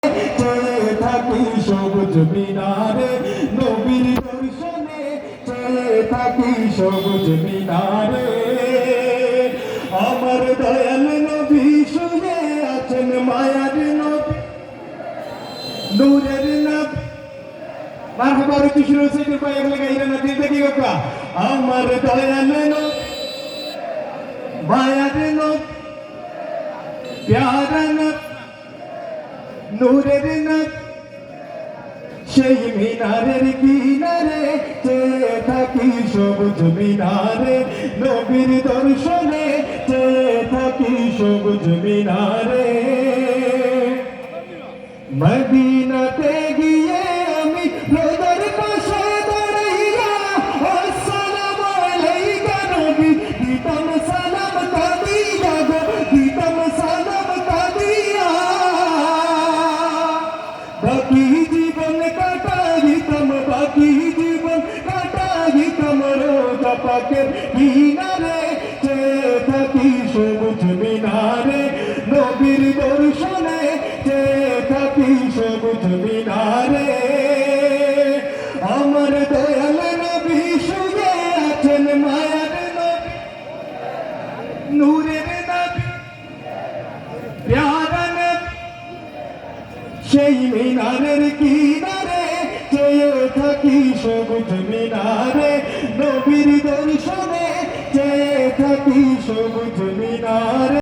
চেয়ে থাকি সবুজ মিনারে নবীর দর্শনে চেয়ে থাকি সবুজ মিনারে আমার দয়াল নবী শুয়ে আছেন মায়ার নবী নূরের নবী মারহাবা কিশোর সেটের পায়ে বলে গাইরা না দিতে কি গোকা আমার দয়াল নবী মায়ার নবী প্যারা নবী নূরের নবী সেই মিনারের কিনারে চেয়ে থাকি সবুজ মিনারে নবীর দর্শনে চেয়ে থাকি সবুজ মিনারে মদিনাতে গিয়ে আমি রোজার পাশে দাঁড়াইয়া আসসালামু আলাইকা নবী দিতাম সালাম কাদিয়া গো দিতাম সালাম কাদিয়া বাকি জীবন কাটাইতাম বাকি জীবন কাটাইতাম রোজা পাকের কিনারে চেয়ে থাকি সবুজ মিনারে নবীর দর্শনে চেয়ে থাকি সবুজ মিনারে আমার দয়াল নবী শুয়ে আছেন মায়ার নবী নূরের নবী প্যারা নবী সেই মিনারের কিনারে চেয়ে থাকি সবুজ মিনারে